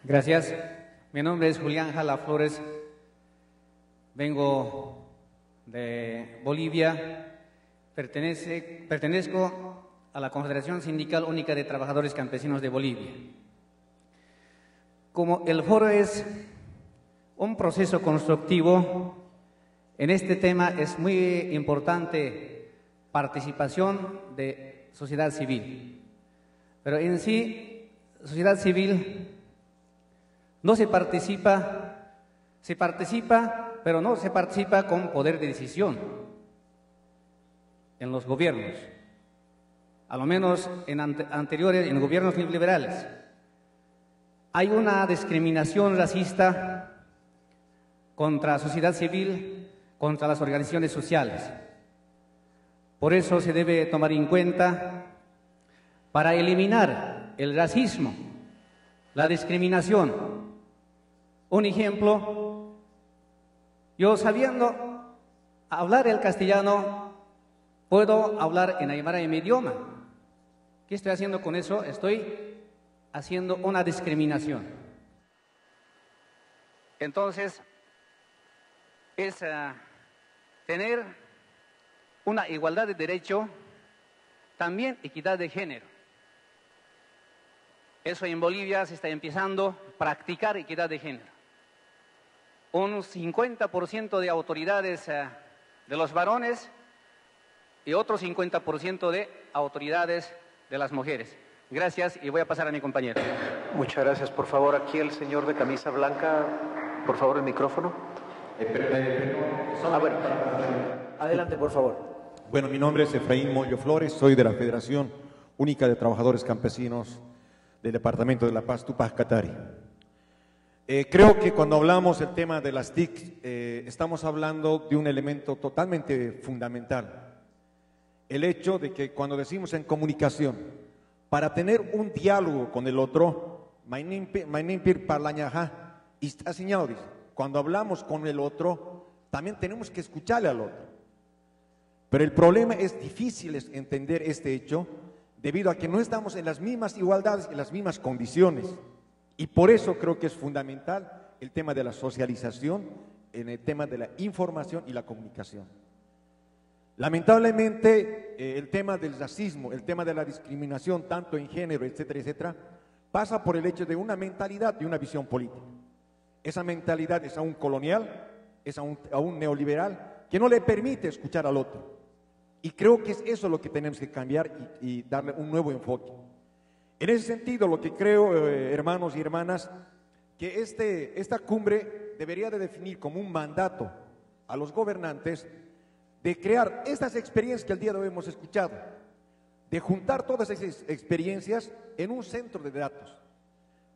Gracias. Mi nombre es Julián Jala Flores. Vengo de Bolivia. Pertenezco a la Confederación Sindical Única de Trabajadores Campesinos de Bolivia. Como el foro es un proceso constructivo, en este tema es muy importante participación de sociedad civil. Pero en sí, sociedad civil no se participa, pero no se participa con poder de decisión en los gobiernos, a lo menos en gobiernos neoliberales. Hay una discriminación racista contra la sociedad civil, contra las organizaciones sociales. Por eso se debe tomar en cuenta, para eliminar el racismo, la discriminación. Un ejemplo, yo sabiendo hablar el castellano, puedo hablar en aymara en mi idioma. ¿Qué estoy haciendo con eso? Estoy haciendo una discriminación. Entonces, es tener una igualdad de derecho, también equidad de género. Eso en Bolivia se está empezando a practicar equidad de género. Un 50% de autoridades de los varones y otro 50% de autoridades de las mujeres. Gracias, y voy a pasar a mi compañero. Muchas gracias. Por favor, aquí el señor de camisa blanca, por favor, el micrófono. Bueno, adelante, por favor. Bueno, mi nombre es Efraín Mollo Flores, soy de la Federación Única de Trabajadores Campesinos del Departamento de La Paz, Tupac Katari. Creo que cuando hablamos del tema de las TIC, estamos hablando de un elemento totalmente fundamental. El hecho de que cuando decimos en comunicación, para tener un diálogo con el otro, cuando hablamos con el otro, también tenemos que escucharle al otro. Pero el problema es difícil entender este hecho, debido a que no estamos en las mismas igualdades, en las mismas condiciones. Y por eso creo que es fundamental el tema de la socialización, en el tema de la información y la comunicación. Lamentablemente, el tema del racismo, el tema de la discriminación, tanto en género, etcétera, etcétera, pasa por el hecho de una mentalidad y una visión política. Esa mentalidad es aún colonial, es aún neoliberal, que no le permite escuchar al otro. Y creo que es eso lo que tenemos que cambiar y darle un nuevo enfoque. En ese sentido, lo que creo, hermanos y hermanas, que esta cumbre debería de definir como un mandato a los gobernantes de crear estas experiencias que el día de hoy hemos escuchado, de juntar todas esas experiencias en un centro de datos,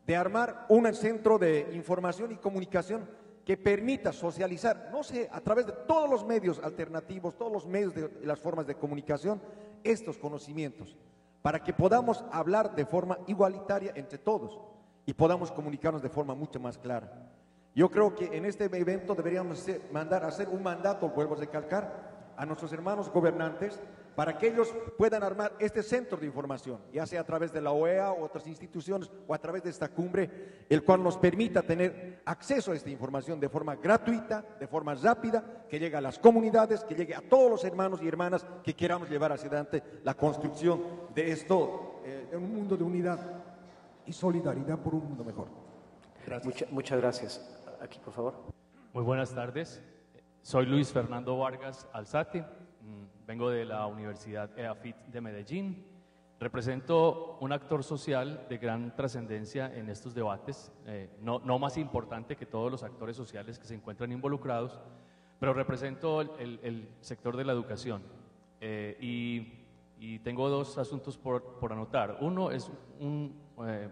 de armar un centro de información y comunicación que permita socializar, no sé, a través de todos los medios alternativos, todos los medios de las formas de comunicación, estos conocimientos, para que podamos hablar de forma igualitaria entre todos y podamos comunicarnos de forma mucho más clara. Yo creo que en este evento deberíamos hacer un mandato, vuelvo a recalcar, a nuestros hermanos gobernantes, para que ellos puedan armar este centro de información, ya sea a través de la OEA o otras instituciones, o a través de esta cumbre, el cual nos permita tener acceso a esta información de forma gratuita, de forma rápida, que llegue a las comunidades, que llegue a todos los hermanos y hermanas que queramos llevar hacia adelante la construcción de esto, en un mundo de unidad y solidaridad por un mundo mejor. Gracias. Muchas gracias. Aquí, por favor. Muy buenas tardes. Soy Luis Fernando Vargas Alzate, vengo de la Universidad EAFIT de Medellín. Represento un actor social de gran trascendencia en estos debates, no más importante que todos los actores sociales que se encuentran involucrados, pero represento el sector de la educación. Y tengo dos asuntos por anotar. Uno es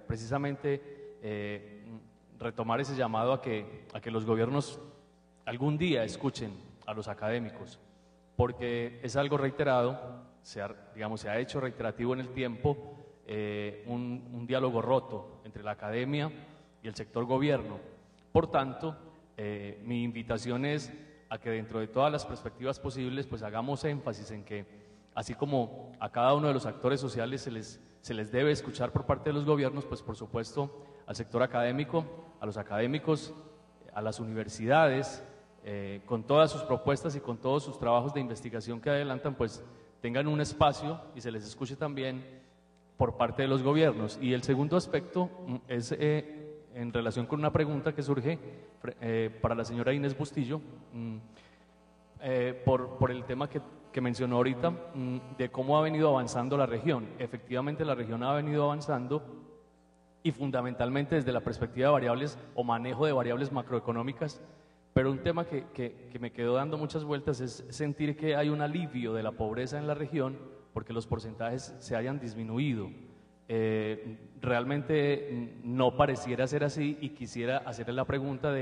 precisamente retomar ese llamado a que los gobiernos algún día escuchen a los académicos, porque es algo reiterado, se ha hecho reiterativo en el tiempo, un diálogo roto entre la academia y el sector gobierno. Por tanto, mi invitación es a que dentro de todas las perspectivas posibles, pues hagamos énfasis en que, así como a cada uno de los actores sociales se les debe escuchar por parte de los gobiernos, pues por supuesto al sector académico, a los académicos, a las universidades, con todas sus propuestas y con todos sus trabajos de investigación que adelantan, pues tengan un espacio y se les escuche también por parte de los gobiernos. Y el segundo aspecto es en relación con una pregunta que surge para la señora Inés Bustillo, por el tema que mencionó ahorita, de cómo ha venido avanzando la región. Efectivamente, la región ha venido avanzando y fundamentalmente desde la perspectiva de variables o manejo de variables macroeconómicas, pero un tema que me quedó dando muchas vueltas es sentir que hay un alivio de la pobreza en la región porque los porcentajes se hayan disminuido. Realmente no pareciera ser así y quisiera hacerle la pregunta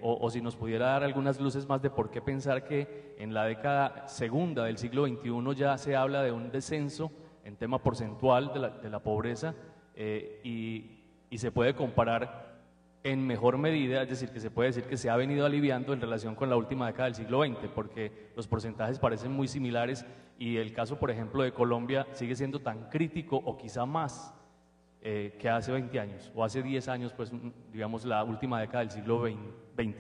o si nos pudiera dar algunas luces más de por qué pensar que en la década segunda del siglo XXI ya se habla de un descenso en tema porcentual de la pobreza y se puede comparar en mejor medida, es decir, que se puede decir que se ha venido aliviando en relación con la última década del siglo XX, porque los porcentajes parecen muy similares y el caso, por ejemplo, de Colombia sigue siendo tan crítico o quizá más que hace 20 años o hace 10 años, pues digamos la última década del siglo XX.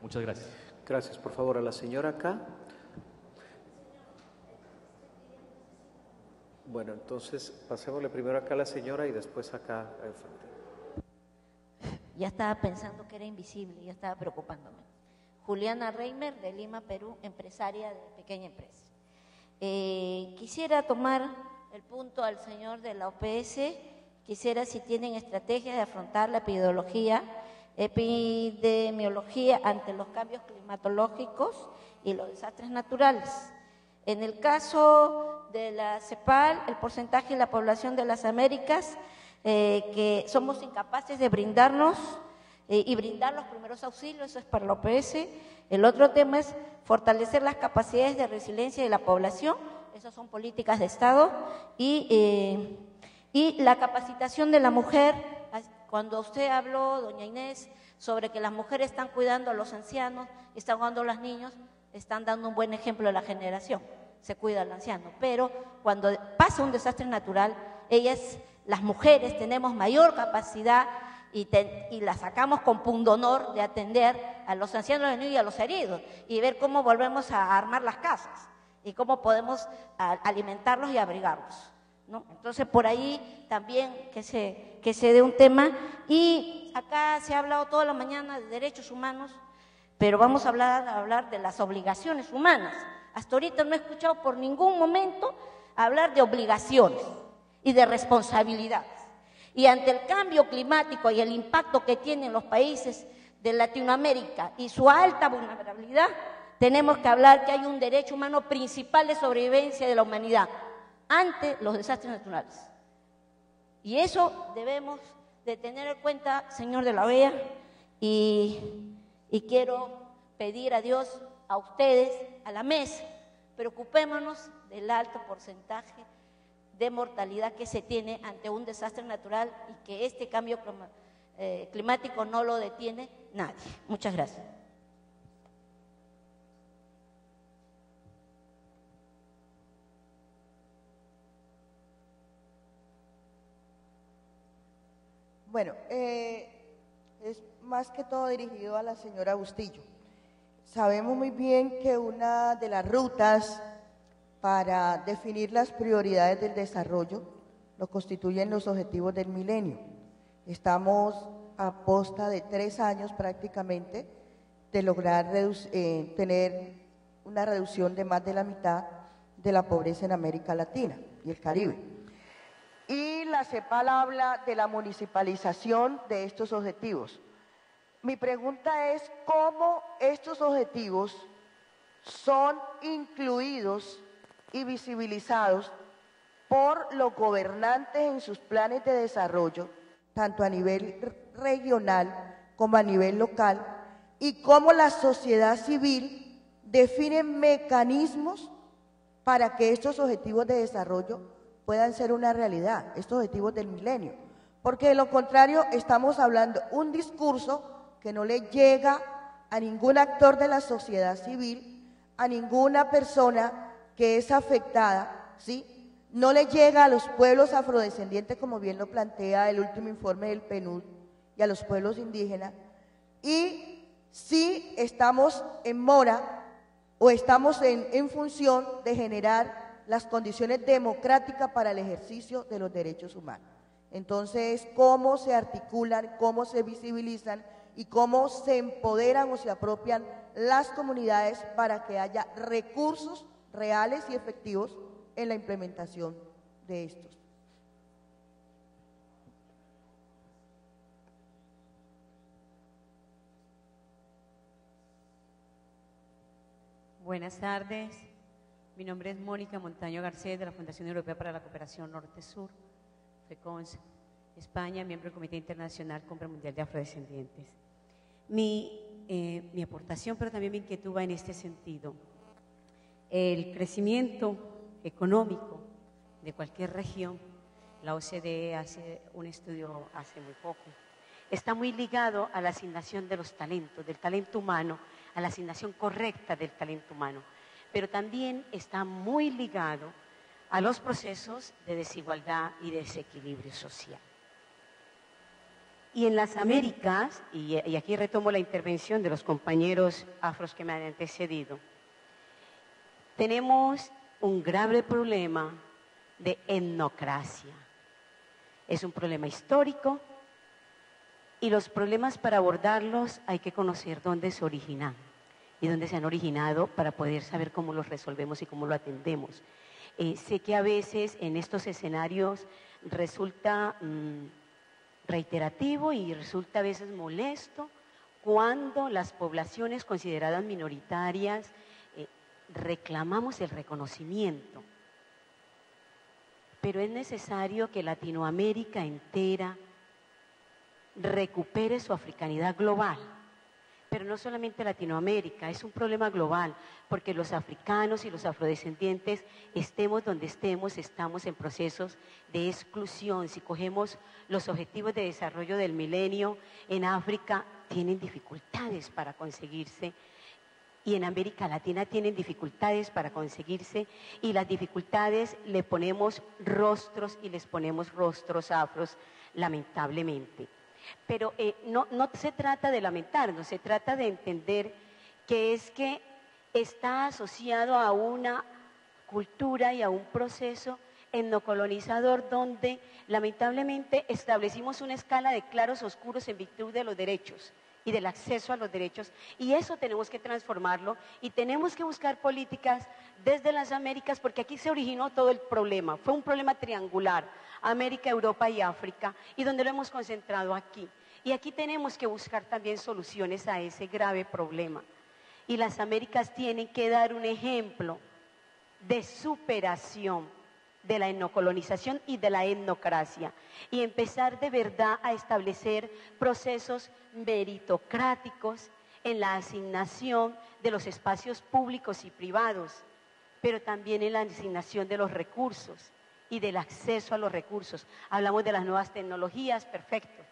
Muchas gracias. Gracias. Por favor, a la señora acá. Bueno, entonces pasémosle primero acá a la señora y después acá al frente. Ya estaba pensando que era invisible, ya estaba preocupándome. Juliana Reimer, de Lima, Perú, empresaria de pequeña empresa. Quisiera tomar el punto al señor de la OPS, quisiera si tienen estrategias de afrontar la epidemiología ante los cambios climatológicos y los desastres naturales. En el caso de la CEPAL, el porcentaje de la población de las Américas que somos incapaces de brindarnos y brindar los primeros auxilios, eso es para la OPS. El otro tema es fortalecer las capacidades de resiliencia de la población, esas son políticas de Estado, y la capacitación de la mujer. Cuando usted habló, doña Inés, sobre que las mujeres están cuidando a los ancianos, están cuidando a los niños, están dando un buen ejemplo a la generación, se cuida al anciano, pero cuando pasa un desastre natural, las mujeres tenemos mayor capacidad y la sacamos con pundonor de atender a los ancianos, a los niños y a los heridos y ver cómo volvemos a armar las casas y cómo podemos alimentarlos y abrigarlos, ¿no? Entonces, por ahí también que se dé un tema. Y acá se ha hablado toda la mañana de derechos humanos, pero vamos a hablar de las obligaciones humanas. Hasta ahorita no he escuchado por ningún momento hablar de obligaciones y de responsabilidades. Y ante el cambio climático y el impacto que tienen los países de Latinoamérica y su alta vulnerabilidad, tenemos que hablar que hay un derecho humano principal de sobrevivencia de la humanidad ante los desastres naturales. Y eso debemos de tener en cuenta, señor de la OEA, y quiero pedir a Dios, a ustedes, a la mesa, preocupémonos del alto porcentaje de mortalidad que se tiene ante un desastre natural y que este cambio climático no lo detiene nadie. Muchas gracias. Bueno, es más que todo dirigido a la señora Bustillo. Sabemos muy bien que una de las rutas para definir las prioridades del desarrollo lo constituyen los objetivos del milenio. Estamos a posta de 3 años prácticamente de lograr tener una reducción de más de la mitad de la pobreza en América Latina y el Caribe. Y la CEPAL habla de la municipalización de estos objetivos. Mi pregunta es, ¿cómo estos objetivos son incluidos y visibilizados por los gobernantes en sus planes de desarrollo, tanto a nivel regional como a nivel local, y cómo la sociedad civil define mecanismos para que estos objetivos de desarrollo puedan ser una realidad, estos objetivos del milenio? Porque de lo contrario estamos hablando un discurso que no le llega a ningún actor de la sociedad civil, a ninguna persona que es afectada, ¿sí?, no le llega a los pueblos afrodescendientes, como bien lo plantea el último informe del PNUD, y a los pueblos indígenas, y sí estamos en mora o estamos en función de generar las condiciones democráticas para el ejercicio de los derechos humanos. Entonces, cómo se articulan, cómo se visibilizan y cómo se empoderan o se apropian las comunidades para que haya recursos reales y efectivos en la implementación de estos. Buenas tardes, mi nombre es Mónica Montaño Garcés de la Fundación Europea para la Cooperación Norte-Sur, FECONS, España, miembro del Comité Internacional Cumbre Mundial de Afrodescendientes. Mi aportación, pero también mi inquietud va en este sentido. El crecimiento económico de cualquier región, la OCDE hace un estudio hace muy poco, está muy ligado a la asignación de los talentos, del talento humano, a la asignación correcta del talento humano, pero también está muy ligado a los procesos de desigualdad y desequilibrio social. Y en las Américas, y aquí retomo la intervención de los compañeros afros que me han antecedido, tenemos un grave problema de etnocracia. Es un problema histórico y los problemas para abordarlos hay que conocer dónde se originan y dónde se han originado para poder saber cómo los resolvemos y cómo lo atendemos. Sé que a veces en estos escenarios resulta reiterativo y resulta a veces molesto cuando las poblaciones consideradas minoritarias reclamamos el reconocimiento. Pero es necesario que Latinoamérica entera recupere su africanidad global. Pero no solamente Latinoamérica, es un problema global, porque los africanos y los afrodescendientes, estemos donde estemos, estamos en procesos de exclusión. Si cogemos los objetivos de desarrollo del milenio, en África tienen dificultades para conseguirse, y en América Latina tienen dificultades para conseguirse, y las dificultades le ponemos rostros y les ponemos rostros afros, lamentablemente. Pero no se trata de lamentarnos, se trata de entender que es que está asociado a una cultura y a un proceso etnocolonizador donde lamentablemente establecimos una escala de claros oscuros en virtud de los derechos y del acceso a los derechos, y eso tenemos que transformarlo y tenemos que buscar políticas desde las Américas, porque aquí se originó todo el problema, fue un problema triangular, América, Europa y África, y donde lo hemos concentrado aquí. Y aquí tenemos que buscar también soluciones a ese grave problema. Y las Américas tienen que dar un ejemplo de superación de la etnocolonización y de la etnocracia, y empezar de verdad a establecer procesos meritocráticos en la asignación de los espacios públicos y privados, pero también en la asignación de los recursos y del acceso a los recursos. Hablamos de las nuevas tecnologías, perfecto,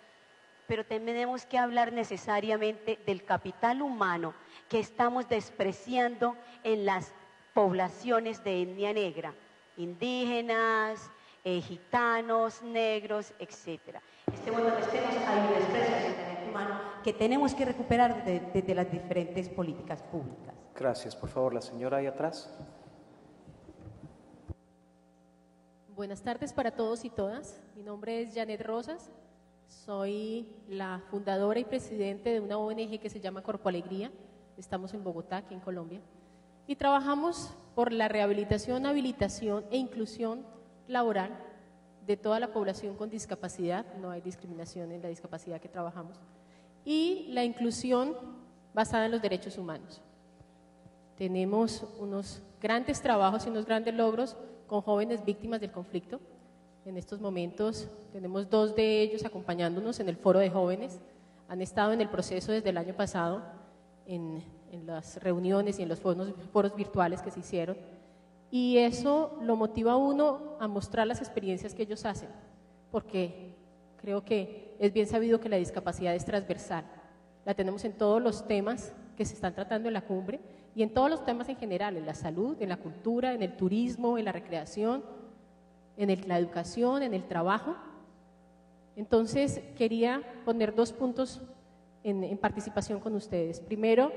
pero tenemos que hablar necesariamente del capital humano que estamos despreciando en las poblaciones de etnia negra, indígenas, gitanos, negros, etc. Estemos donde estemos, hay un desprecio hacia el talento humano que tenemos que recuperar desde las diferentes políticas públicas. Gracias. Por favor, la señora ahí atrás. Buenas tardes para todos y todas. Mi nombre es Janet Rosas. Soy la fundadora y presidente de una ONG que se llama Corpo Alegría. Estamos en Bogotá, aquí en Colombia. Y trabajamos por la rehabilitación, habilitación e inclusión laboral de toda la población con discapacidad. No hay discriminación en la discapacidad que trabajamos. Y la inclusión basada en los derechos humanos. Tenemos unos grandes trabajos y unos grandes logros con jóvenes víctimas del conflicto. En estos momentos tenemos 2 de ellos acompañándonos en el foro de jóvenes. Han estado en el proceso desde el año pasado en las reuniones y en los foros virtuales que se hicieron, y eso lo motiva a uno a mostrar las experiencias que ellos hacen, porque creo que es bien sabido que la discapacidad es transversal, la tenemos en todos los temas que se están tratando en la cumbre y en todos los temas en general, en la salud, en la cultura, en el turismo, en la recreación, en la educación, en el trabajo. Entonces, quería poner 2 puntos en participación con ustedes. Primero,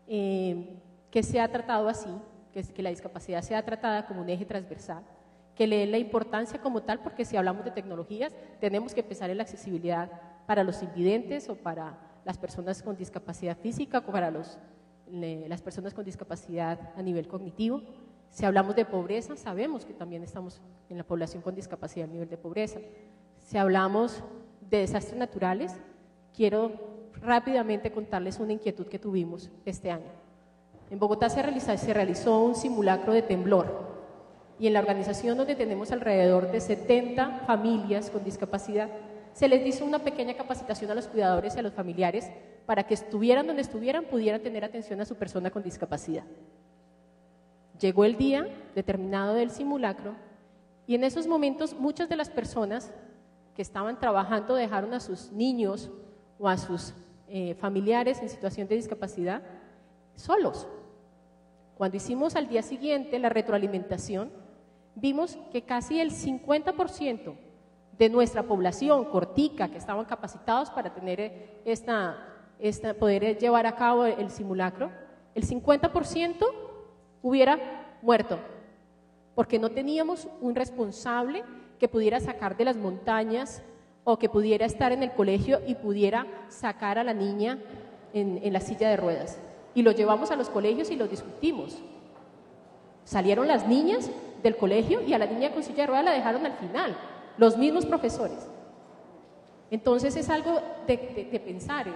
que se ha tratado así, que la discapacidad sea tratada como un eje transversal, que le den la importancia como tal, porque si hablamos de tecnologías, tenemos que pensar en la accesibilidad para los invidentes o para las personas con discapacidad física o para las personas con discapacidad a nivel cognitivo. Si hablamos de pobreza, sabemos que también estamos en la población con discapacidad a nivel de pobreza. Si hablamos de desastres naturales, quiero rápidamente contarles una inquietud que tuvimos este año. En Bogotá se realizó un simulacro de temblor y en la organización, donde tenemos alrededor de 70 familias con discapacidad, se les hizo una pequeña capacitación a los cuidadores y a los familiares para que estuvieran donde estuvieran, pudieran tener atención a su persona con discapacidad. Llegó el día determinado del simulacro y en esos momentos muchas de las personas que estaban trabajando dejaron a sus niños o a sus familiares en situación de discapacidad solos. Cuando hicimos al día siguiente la retroalimentación, vimos que casi el 50% de nuestra población cortica, que estaban capacitados para tener poder llevar a cabo el simulacro, el 50% hubiera muerto, porque no teníamos un responsable que pudiera sacar de las montañas o que pudiera estar en el colegio y pudiera sacar a la niña en la silla de ruedas. Y lo llevamos a los colegios y lo discutimos. Salieron las niñas del colegio y a la niña con silla de ruedas la dejaron al final, los mismos profesores. Entonces es algo de pensar,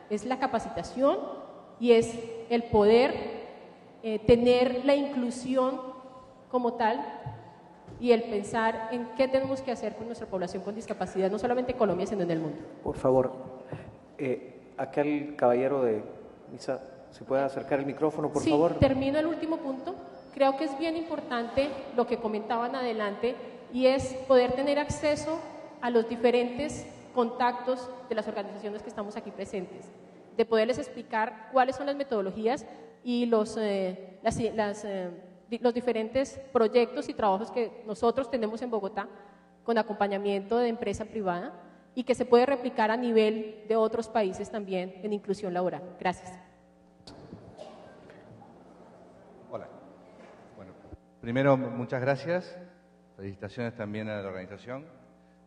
es la capacitación y es el poder tener la inclusión como tal y el pensar en qué tenemos que hacer con nuestra población con discapacidad, no solamente en Colombia, sino en el mundo. Por favor, aquel caballero de misa, ¿se puede acercar el micrófono, por favor? Sí, termino el último punto. Creo que es bien importante lo que comentaban adelante y es poder tener acceso a los diferentes contactos de las organizaciones que estamos aquí presentes, de poderles explicar cuáles son las metodologías y los diferentes proyectos y trabajos que nosotros tenemos en Bogotá con acompañamiento de empresa privada y que se puede replicar a nivel de otros países también en inclusión laboral. Gracias. Hola. Bueno, primero, muchas gracias. Felicitaciones también a la organización.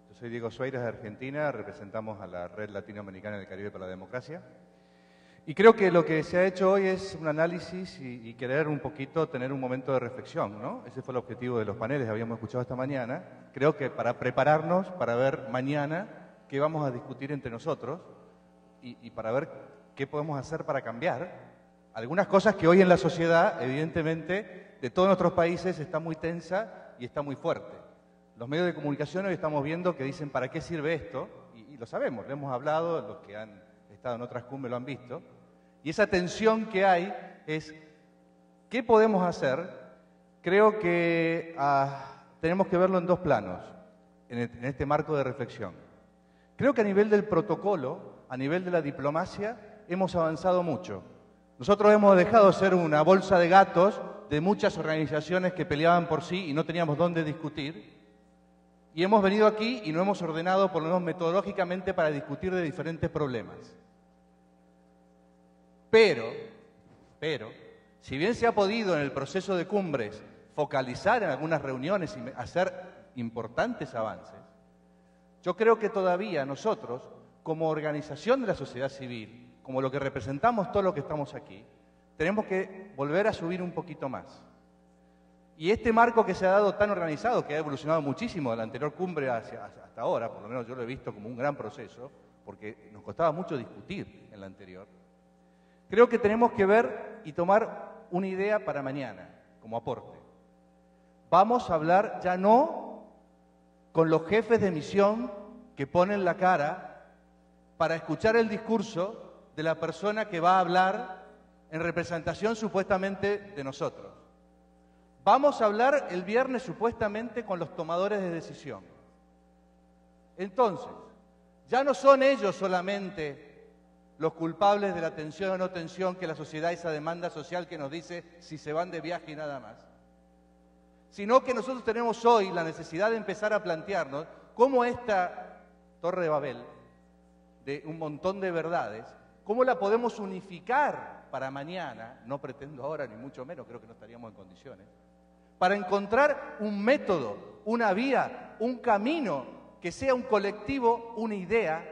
Yo soy Diego Suárez de Argentina, representamos a la Red Latinoamericana del Caribe para la Democracia. Y creo que lo que se ha hecho hoy es un análisis y querer un poquito tener un momento de reflexión, ¿no? Ese fue el objetivo de los paneles que habíamos escuchado esta mañana. Creo que para prepararnos, para ver mañana qué vamos a discutir entre nosotros y para ver qué podemos hacer para cambiar algunas cosas que hoy en la sociedad, evidentemente, de todos nuestros países está muy tensa y está muy fuerte. Los medios de comunicación hoy estamos viendo que dicen ¿para qué sirve esto? Y lo sabemos, lo hemos hablado, los que han estado en otras cumbres lo han visto. Y esa tensión que hay es, ¿qué podemos hacer? Creo que tenemos que verlo en 2 planos, en este marco de reflexión. Creo que a nivel del protocolo, a nivel de la diplomacia, hemos avanzado mucho. Nosotros hemos dejado de ser una bolsa de gatos de muchas organizaciones que peleaban por sí y no teníamos dónde discutir. Y hemos venido aquí y nos hemos ordenado, por lo menos metodológicamente, para discutir de diferentes problemas. Pero, si bien se ha podido en el proceso de cumbres focalizar en algunas reuniones y hacer importantes avances, yo creo que todavía nosotros, como organización de la sociedad civil, como lo que representamos todos los que estamos aquí, tenemos que volver a subir un poquito más. Y este marco que se ha dado tan organizado, que ha evolucionado muchísimo de la anterior cumbre hasta ahora, por lo menos yo lo he visto como un gran proceso, porque nos costaba mucho discutir en la anterior, creo que tenemos que ver y tomar una idea para mañana, como aporte. Vamos a hablar ya no con los jefes de misión que ponen la cara para escuchar el discurso de la persona que va a hablar en representación supuestamente de nosotros. Vamos a hablar el viernes supuestamente con los tomadores de decisión. Entonces, ya no son ellos solamente los culpables de la tensión o no tensión que la sociedad, esa demanda social que nos dice si se van de viaje y nada más. sino que nosotros tenemos hoy la necesidad de empezar a plantearnos cómo esta Torre de Babel, de un montón de verdades, cómo la podemos unificar para mañana, no pretendo ahora ni mucho menos, creo que no estaríamos en condiciones, para encontrar un método, una vía, un camino que sea un colectivo, una idea,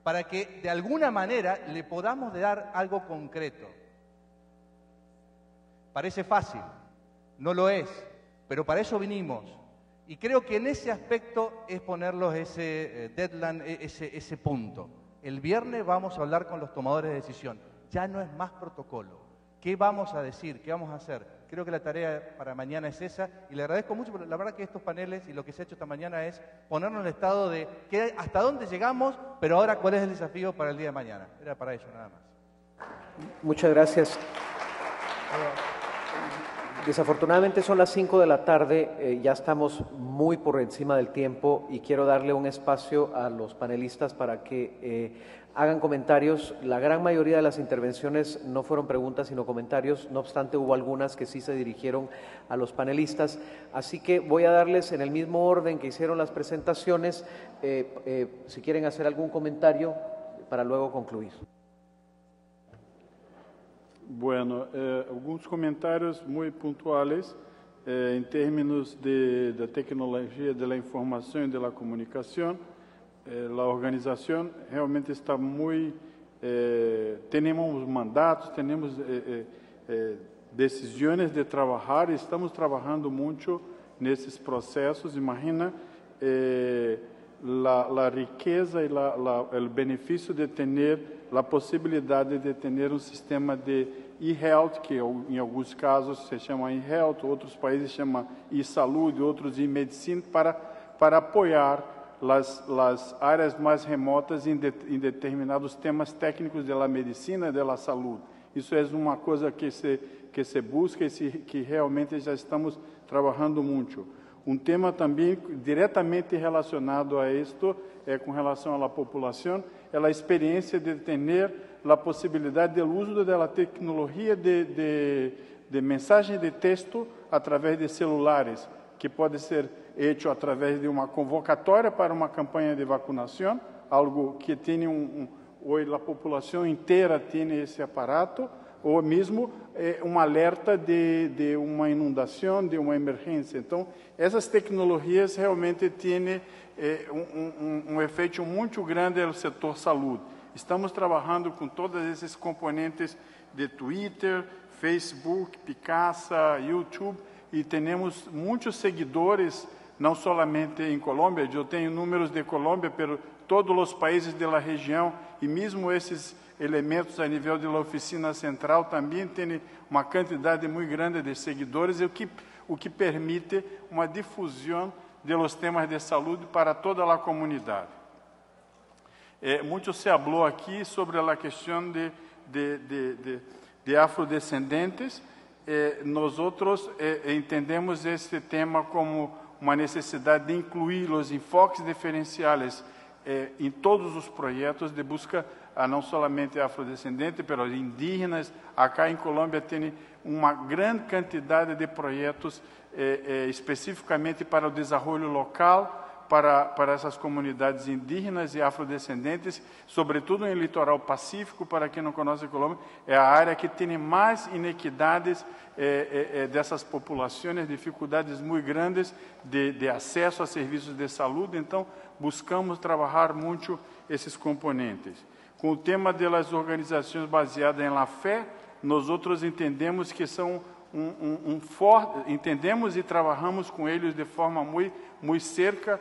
para que de alguna manera le podamos dar algo concreto. Parece fácil, no lo es, pero para eso vinimos. Y creo que en ese aspecto es ponerlos ese deadline, ese punto. El viernes vamos a hablar con los tomadores de decisión. Ya no es más protocolo. ¿Qué vamos a decir? ¿Qué vamos a hacer? Creo que la tarea para mañana es esa. Y le agradezco mucho, porque la verdad que estos paneles y lo que se ha hecho esta mañana es ponernos en el estado de hasta dónde llegamos, pero ahora cuál es el desafío para el día de mañana. Era para eso nada más. Muchas gracias. Desafortunadamente son las 5 de la tarde, ya estamos muy por encima del tiempo y quiero darle un espacio a los panelistas para que hagan comentarios. La gran mayoría de las intervenciones no fueron preguntas sino comentarios, no obstante hubo algunas que sí se dirigieron a los panelistas, así que voy a darles en el mismo orden que hicieron las presentaciones, si quieren hacer algún comentario para luego concluir. Bueno, alguns comentários muito pontuais em termos da tecnologia da informação e da comunicação. A organização realmente está muito... temos mandatos, temos decisões de trabalhar, estamos trabalhando muito nesses processos. Imagina a riqueza e o benefício de ter a possibilidade de ter um sistema de e-health, que em alguns casos se chama e-health, outros países chamam e-saúde, outros e-medicina, para apoiar as áreas mais remotas em determinados temas técnicos da medicina e da saúde. Isso é uma coisa que se busca e que realmente já estamos trabalhando muito. Um tema também diretamente relacionado a isto, com relação à população, é a experiência de ter a possibilidade do uso da tecnologia de mensagem de texto através de celulares, que pode ser feito através de uma convocatória para uma campanha de vacinação, algo que tem hoje a população inteira tem esse aparato, ou mesmo um alerta de uma inundação, de uma emergência. Então, essas tecnologias realmente têm um efeito muito grande no setor saúde. Estamos trabalhando com todos esses componentes de Twitter, Facebook, Picasa, YouTube, e temos muitos seguidores, não somente em Colômbia, eu tenho números de Colômbia, mas todos os países da região, e mesmo esses elementos a nível da oficina central também têm uma quantidade muito grande de seguidores, o que permite uma difusão dos temas de saúde para toda a comunidade. Muito se falou aqui sobre a questão de afrodescendentes. Nós outros entendemos este tema como uma necessidade de incluir os enfoques diferenciais em todos os projetos de busca a não somente afrodescendentes, mas indígenas. Acá em Colômbia tem uma grande quantidade de projetos especificamente para o desenvolvimento local, para essas comunidades indígenas e afrodescendentes, sobretudo em litoral pacífico. Para quem não conhece a Colômbia, é a área que tem mais inequidades dessas populações, dificuldades muito grandes de acesso a serviços de saúde. Então, buscamos trabalhar muito esses componentes. Com o tema das organizações baseadas em la fé, nós outros entendemos que são entendemos e trabalhamos com eles de forma muito cerca,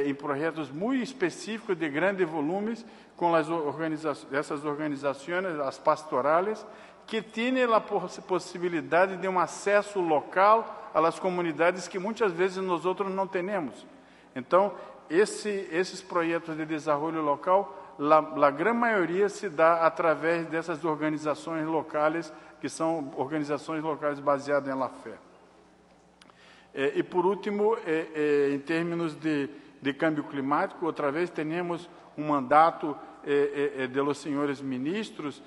em projetos muito específicos de grandes volumes, com essas organizações, as pastorales, que têm a possibilidade de um acesso local às comunidades que muitas vezes nós outros não temos. Então, esses projetos de desenvolvimento local, a grande maioria se dá através dessas organizações locais, que são organizações locais baseadas em la fé. E por último, em termos de de cambio climático. Outra vez temos mandato de los senhores ministros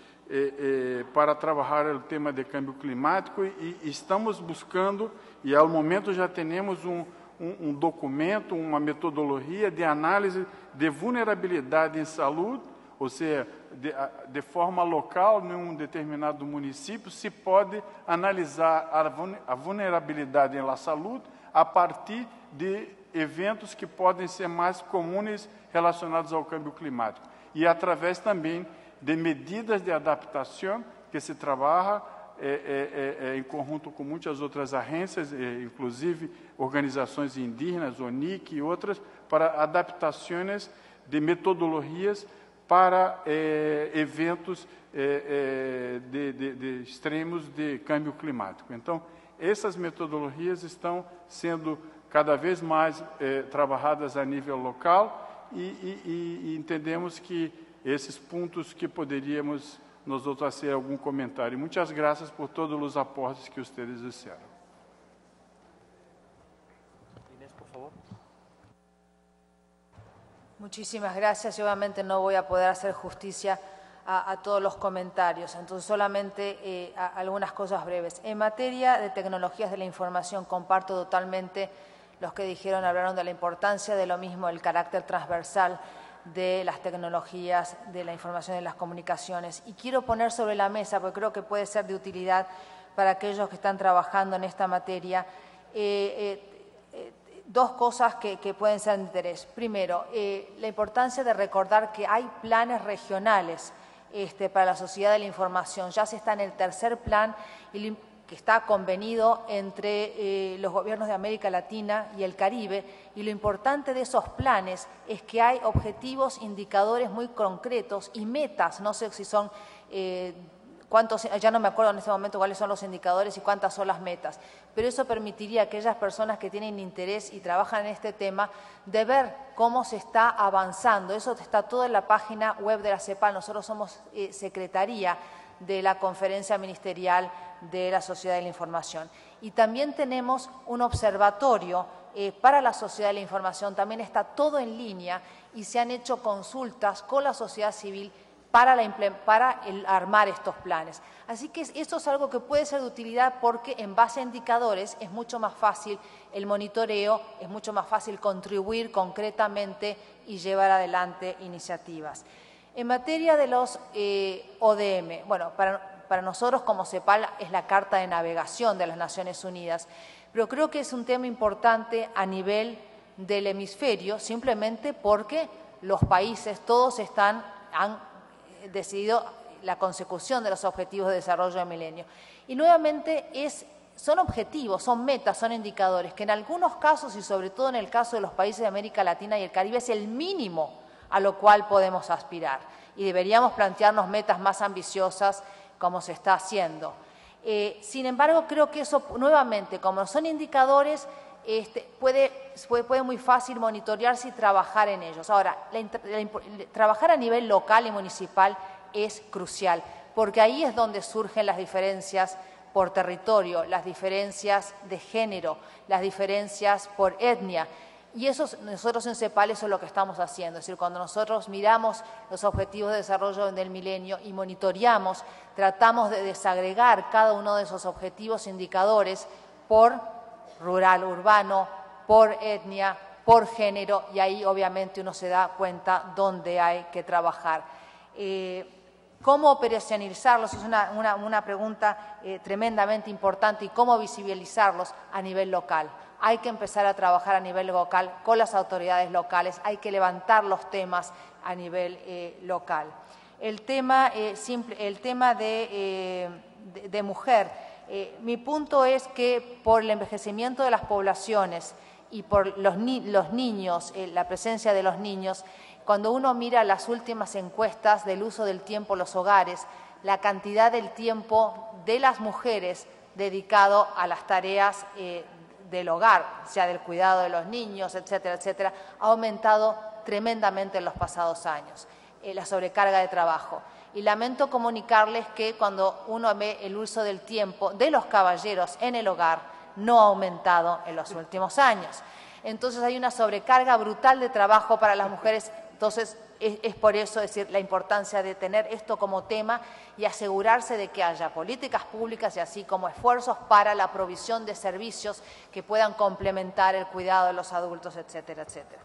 para trabalhar o tema de cambio climático e estamos buscando, e ao momento já temos um documento, uma metodologia de análise de vulnerabilidade em saúde, ou seja, de forma local, em um determinado município, se pode analisar a vulnerabilidade em la saúde a partir de eventos que podem ser mais comuns relacionados ao câmbio climático. E através também de medidas de adaptação que se trabalha em conjunto com muitas outras agências, inclusive organizações indígenas, ONIC e outras, para adaptações de metodologias para eventos de extremos de câmbio climático. Então, essas metodologias estão sendo cada vez mais trabalhadas a nível local e entendemos que esses pontos que poderíamos nós outros fazer algum comentário. Muitas graças por todos os aportes que ustedes hicieron. Inés, por favor. Muchísimas gracias. Yo obviamente no voy a poder hacer justicia a todos los comentarios, entonces solamente algunas cosas breves. En materia de tecnologías de la información, comparto totalmente los que dijeron, hablaron de la importancia de lo mismo, el carácter transversal de las tecnologías de la información y las comunicaciones. Y quiero poner sobre la mesa, porque creo que puede ser de utilidad para aquellos que están trabajando en esta materia, dos cosas que pueden ser de interés. Primero, la importancia de recordar que hay planes regionales para la sociedad de la información. Ya se está en el tercer plan que está convenido entre los gobiernos de América Latina y el Caribe, y lo importante de esos planes es que hay objetivos, indicadores muy concretos y metas, no sé si son cuántos, ya no me acuerdo en este momento cuáles son los indicadores y cuántas son las metas, pero eso permitiría a aquellas personas que tienen interés y trabajan en este tema de ver cómo se está avanzando. Eso está todo en la página web de la CEPAL. Nosotros somos secretaría de la conferencia ministerial de la Sociedad de la Información. Y también tenemos un observatorio para la Sociedad de la Información, también está todo en línea y se han hecho consultas con la sociedad civil para armar estos planes. Así que esto es algo que puede ser de utilidad porque en base a indicadores es mucho más fácil el monitoreo, es mucho más fácil contribuir concretamente y llevar adelante iniciativas. En materia de los ODM, bueno, para nosotros como CEPAL es la carta de navegación de las Naciones Unidas, pero creo que es un tema importante a nivel del hemisferio, simplemente porque los países todos han decidido la consecución de los objetivos de desarrollo del milenio. Y nuevamente son objetivos, son metas, son indicadores, que en algunos casos y sobre todo en el caso de los países de América Latina y el Caribe es el mínimo a lo cual podemos aspirar. Y deberíamos plantearnos metas más ambiciosas como se está haciendo. Sin embargo, creo que eso, nuevamente, como son indicadores, puede muy fácil monitorearse y trabajar en ellos. Ahora, trabajar a nivel local y municipal es crucial, porque ahí es donde surgen las diferencias por territorio, las diferencias de género, las diferencias por etnia. Y nosotros en CEPAL eso es lo que estamos haciendo, es decir, cuando nosotros miramos los objetivos de desarrollo del milenio y monitoreamos, tratamos de desagregar cada uno de esos objetivos indicadores por rural, urbano, por etnia, por género, y ahí obviamente uno se da cuenta dónde hay que trabajar. ¿Cómo operacionalizarlos? Es una pregunta tremendamente importante, y cómo visibilizarlos a nivel local. Hay que empezar a trabajar a nivel local con las autoridades locales, hay que levantar los temas a nivel local. El tema de mujer, mi punto es que por el envejecimiento de las poblaciones y por los niños, la presencia de los niños, cuando uno mira las últimas encuestas del uso del tiempo en los hogares, la cantidad del tiempo de las mujeres dedicado a las tareas del hogar, sea del cuidado de los niños, etcétera, etcétera, ha aumentado tremendamente en los pasados años, la sobrecarga de trabajo. Y lamento comunicarles que cuando uno ve el uso del tiempo de los caballeros en el hogar, no ha aumentado en los últimos años. Entonces hay una sobrecarga brutal de trabajo para las mujeres. Entonces es por eso decir la importancia de tener esto como tema y asegurarse de que haya políticas públicas y así como esfuerzos para la provisión de servicios que puedan complementar el cuidado de los adultos, etcétera, etcétera.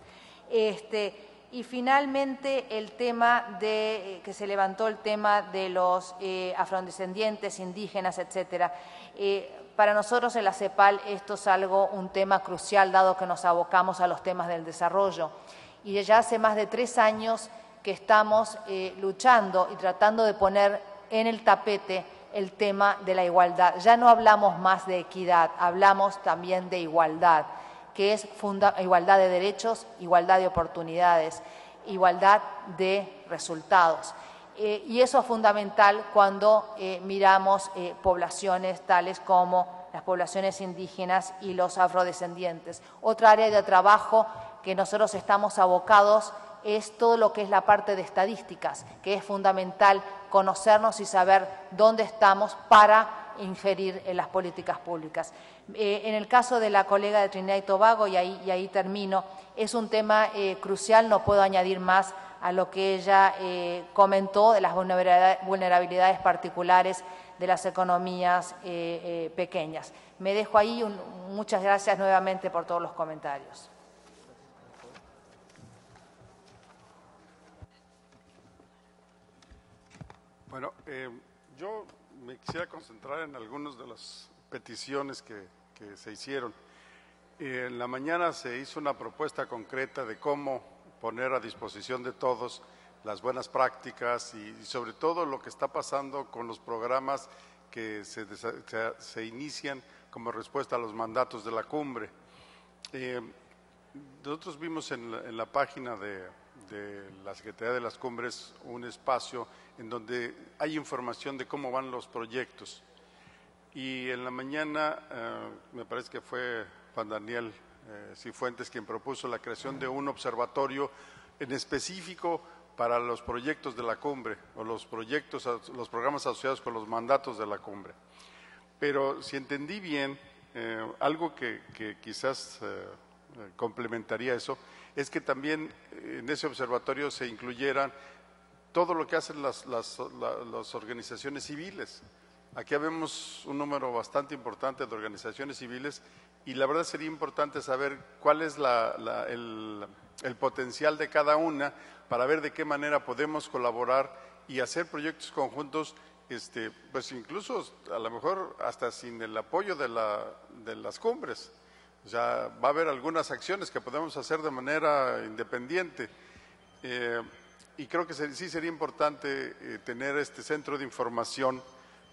Y finalmente el tema de que se levantó el tema de los afrodescendientes, indígenas, etcétera. Para nosotros en la CEPAL esto es un tema crucial dado que nos abocamos a los temas del desarrollo. Y ya hace más de 3 años que estamos luchando y tratando de poner en el tapete el tema de la igualdad. Ya no hablamos más de equidad, hablamos también de igualdad, que es igualdad de derechos, igualdad de oportunidades, igualdad de resultados. Y eso es fundamental cuando miramos poblaciones tales como las poblaciones indígenas y los afrodescendientes. Otra área de trabajo que nosotros estamos abocados es todo lo que es la parte de estadísticas, que es fundamental conocernos y saber dónde estamos para inferir en las políticas públicas. En el caso de la colega de Trinidad y Tobago, y ahí termino, es un tema crucial, no puedo añadir más a lo que ella comentó de las vulnerabilidades particulares de las economías pequeñas. Me dejo ahí, muchas gracias nuevamente por todos los comentarios. Bueno, yo me quisiera concentrar en algunas de las peticiones que se hicieron. En la mañana se hizo una propuesta concreta de cómo poner a disposición de todos las buenas prácticas y sobre todo lo que está pasando con los programas que se inician como respuesta a los mandatos de la cumbre. Nosotros vimos en la página de la Secretaría de las Cumbres un espacio en donde hay información de cómo van los proyectos. Y en la mañana, me parece que fue Juan Daniel Cifuentes quien propuso la creación de un observatorio en específico para los proyectos de la cumbre o los programas asociados con los mandatos de la cumbre. Pero si entendí bien, algo que quizás complementaría eso, es que también en ese observatorio se incluyeran todo lo que hacen las organizaciones civiles. Aquí vemos un número bastante importante de organizaciones civiles y la verdad sería importante saber cuál es el potencial de cada una para ver de qué manera podemos colaborar y hacer proyectos conjuntos, pues incluso a lo mejor hasta sin el apoyo de las cumbres. O sea, va a haber algunas acciones que podemos hacer de manera independiente. Y creo que sí sería importante tener este centro de información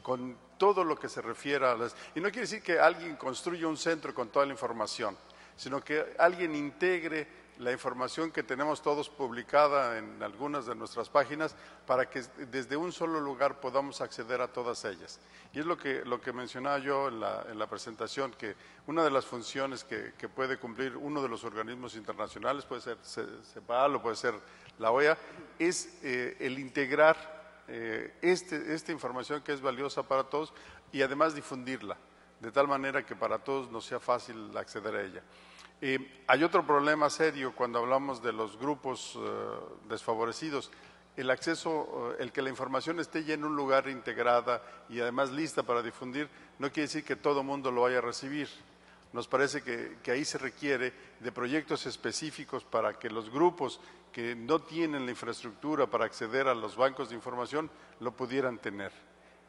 con todo lo que se refiere a las... Y no quiere decir que alguien construya un centro con toda la información, sino que alguien integre la información que tenemos todos publicada en algunas de nuestras páginas para que desde un solo lugar podamos acceder a todas ellas. Y es lo que mencionaba yo en la presentación, que una de las funciones que puede cumplir uno de los organismos internacionales, puede ser CEPAL o puede ser la OEA, es el integrar esta información que es valiosa para todos y además difundirla, de tal manera que para todos nos sea fácil acceder a ella. Hay otro problema serio cuando hablamos de los grupos desfavorecidos. El acceso, el que la información esté ya en un lugar integrada y además lista para difundir, no quiere decir que todo mundo lo vaya a recibir. Nos parece que ahí se requiere de proyectos específicos para que los grupos que no tienen la infraestructura para acceder a los bancos de información lo pudieran tener.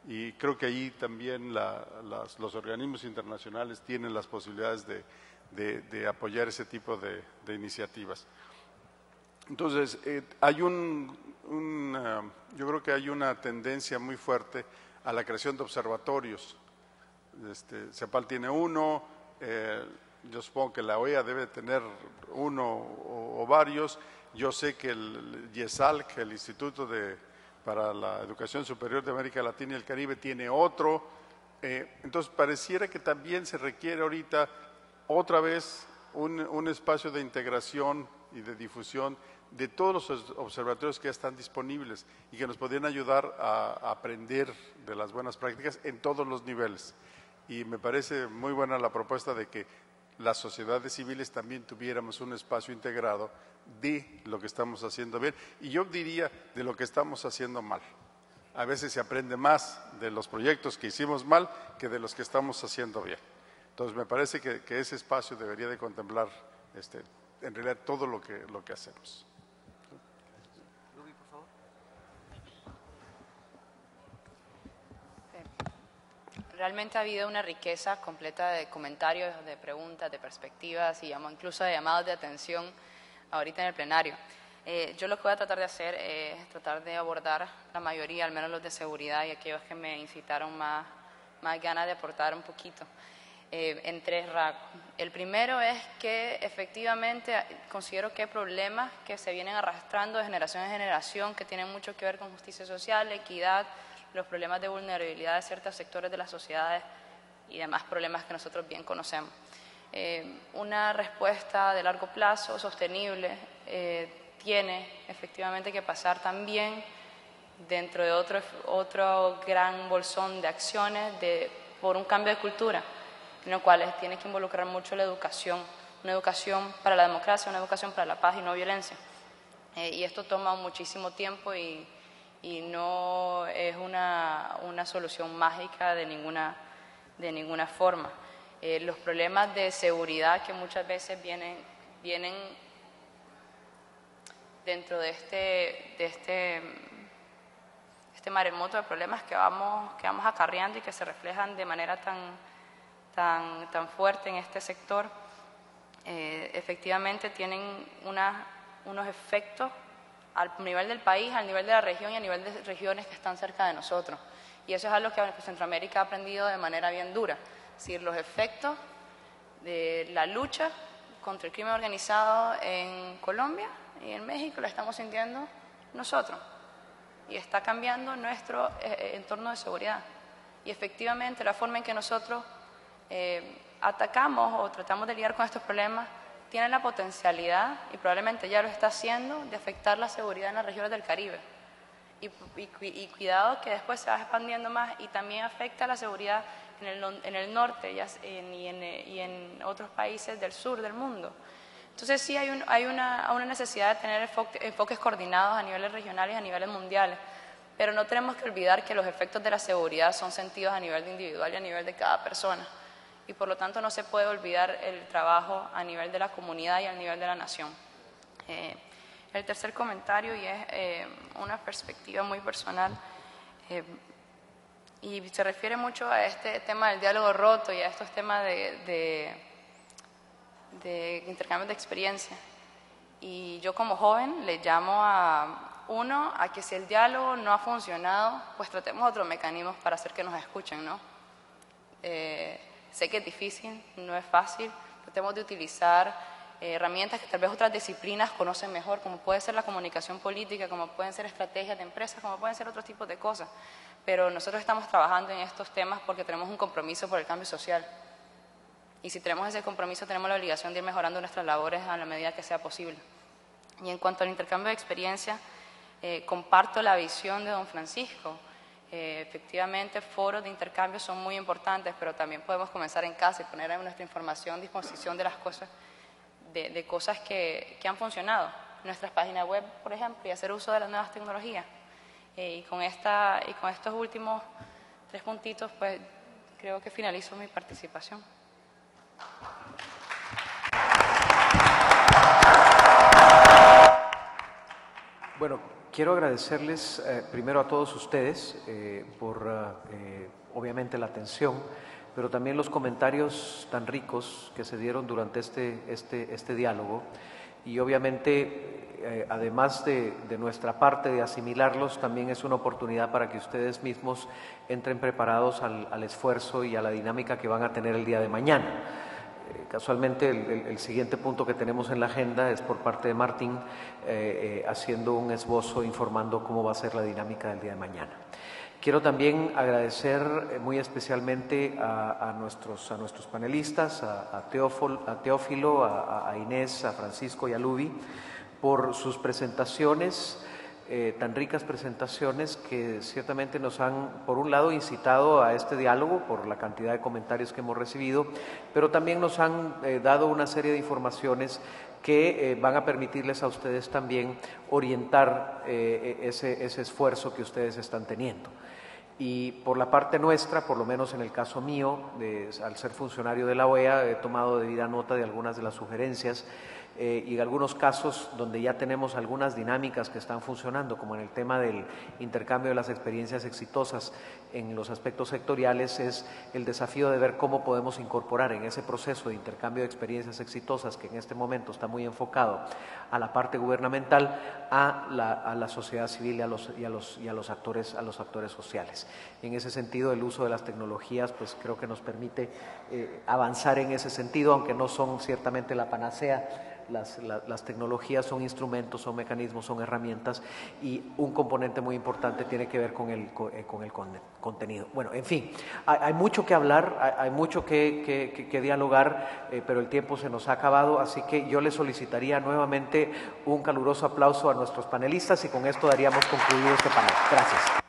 Y creo que ahí también los organismos internacionales tienen las posibilidades de apoyar ese tipo de iniciativas. Entonces, yo creo que hay una tendencia muy fuerte a la creación de observatorios. CEPAL tiene uno, yo supongo que la OEA debe tener uno o varios. Yo sé que el IESALC, el Instituto para la Educación Superior de América Latina y el Caribe, tiene otro. Entonces, pareciera que también se requiere ahorita otra vez un espacio de integración y de difusión de todos los observatorios que ya están disponibles y que nos podrían ayudar a aprender de las buenas prácticas en todos los niveles. Y me parece muy buena la propuesta de que las sociedades civiles también tuviéramos un espacio integrado de lo que estamos haciendo bien y yo diría de lo que estamos haciendo mal. A veces se aprende más de los proyectos que hicimos mal que de los que estamos haciendo bien. Entonces me parece que ese espacio debería de contemplar en realidad todo lo que hacemos. Realmente ha habido una riqueza completa de comentarios, de preguntas, de perspectivas y incluso de llamados de atención ahorita en el plenario. Yo lo que voy a tratar de hacer es tratar de abordar la mayoría, al menos los de seguridad y aquellos que me incitaron más ganas de aportar un poquito, en tres rasgos. El primero es que efectivamente considero que hay problemas que se vienen arrastrando de generación en generación que tienen mucho que ver con justicia social, equidad, los problemas de vulnerabilidad de ciertos sectores de las sociedades y demás problemas que nosotros bien conocemos. Una respuesta de largo plazo, sostenible, tiene efectivamente que pasar también dentro de otro gran bolsón de acciones por un cambio de cultura, en lo cual tiene que involucrar mucho la educación, una educación para la democracia, una educación para la paz y no violencia. Y esto toma muchísimo tiempo y no es una solución mágica de ninguna forma. Los problemas de seguridad que muchas veces vienen dentro de este maremoto de problemas que vamos acarreando y que se reflejan de manera tan fuerte en este sector, efectivamente tienen unos efectos al nivel del país, al nivel de la región y a nivel de regiones que están cerca de nosotros. Y eso es algo que Centroamérica ha aprendido de manera bien dura. Es decir, los efectos de la lucha contra el crimen organizado en Colombia y en México lo estamos sintiendo nosotros. Y está cambiando nuestro entorno de seguridad. Y efectivamente la forma en que nosotros atacamos o tratamos de lidiar con estos problemas tiene la potencialidad, y probablemente ya lo está haciendo, de afectar la seguridad en las regiones del Caribe. Y cuidado que después se va expandiendo más y también afecta la seguridad en el norte y en otros países del sur del mundo. Entonces sí hay una necesidad de tener enfoques coordinados a niveles regionales y a niveles mundiales, pero no tenemos que olvidar que los efectos de la seguridad son sentidos a nivel individual y a nivel de cada persona. Y por lo tanto no se puede olvidar el trabajo a nivel de la comunidad y a nivel de la nación. El tercer comentario, y es una perspectiva muy personal, y se refiere mucho a este tema del diálogo roto y a estos temas de intercambio de experiencia. Y yo como joven le llamo a que si el diálogo no ha funcionado, pues tratemos otros mecanismos para hacer que nos escuchen, ¿no? Sé que es difícil, no es fácil, tratemos de utilizar herramientas que tal vez otras disciplinas conocen mejor, como puede ser la comunicación política, como pueden ser estrategias de empresas, como pueden ser otros tipos de cosas. Pero nosotros estamos trabajando en estos temas porque tenemos un compromiso por el cambio social. Y si tenemos ese compromiso, tenemos la obligación de ir mejorando nuestras labores a la medida que sea posible. Y en cuanto al intercambio de experiencia, comparto la visión de don Francisco. Efectivamente, foros de intercambio son muy importantes, pero también podemos comenzar en casa y poner nuestra información a disposición de las cosas, de cosas que han funcionado. Nuestras páginas web, por ejemplo, y hacer uso de las nuevas tecnologías. Y con estos últimos 3 puntitos, pues creo que finalizo mi participación. Bueno, quiero agradecerles primero a todos ustedes por obviamente la atención, pero también los comentarios tan ricos que se dieron durante este diálogo. Y obviamente, además de nuestra parte de asimilarlos, también es una oportunidad para que ustedes mismos entren preparados al esfuerzo y a la dinámica que van a tener el día de mañana. Casualmente, el siguiente punto que tenemos en la agenda es por parte de Martín, haciendo un esbozo informando cómo va a ser la dinámica del día de mañana. Quiero también agradecer muy especialmente a nuestros panelistas, a Teófilo, a Inés, a Francisco y a Luby, por sus presentaciones, tan ricas presentaciones que ciertamente nos han, por un lado, incitado a este diálogo por la cantidad de comentarios que hemos recibido, pero también nos han dado una serie de informaciones que van a permitirles a ustedes también orientar ese esfuerzo que ustedes están teniendo. Y por la parte nuestra, por lo menos en el caso mío, al ser funcionario de la OEA, he tomado debida nota de algunas de las sugerencias y en algunos casos donde ya tenemos algunas dinámicas que están funcionando, como en el tema del intercambio de las experiencias exitosas en los aspectos sectoriales, es el desafío de ver cómo podemos incorporar en ese proceso de intercambio de experiencias exitosas, que en este momento está muy enfocado a la parte gubernamental, a la sociedad civil y a los actores sociales. En ese sentido, el uso de las tecnologías, pues creo que nos permite avanzar en ese sentido, aunque no son ciertamente la panacea. Las tecnologías son instrumentos, son mecanismos, son herramientas, y un componente muy importante tiene que ver con el contenido. Bueno, en fin, hay mucho que hablar, hay mucho que dialogar, pero el tiempo se nos ha acabado, así que yo les solicitaría nuevamente un caluroso aplauso a nuestros panelistas y con esto daríamos concluido este panel. Gracias.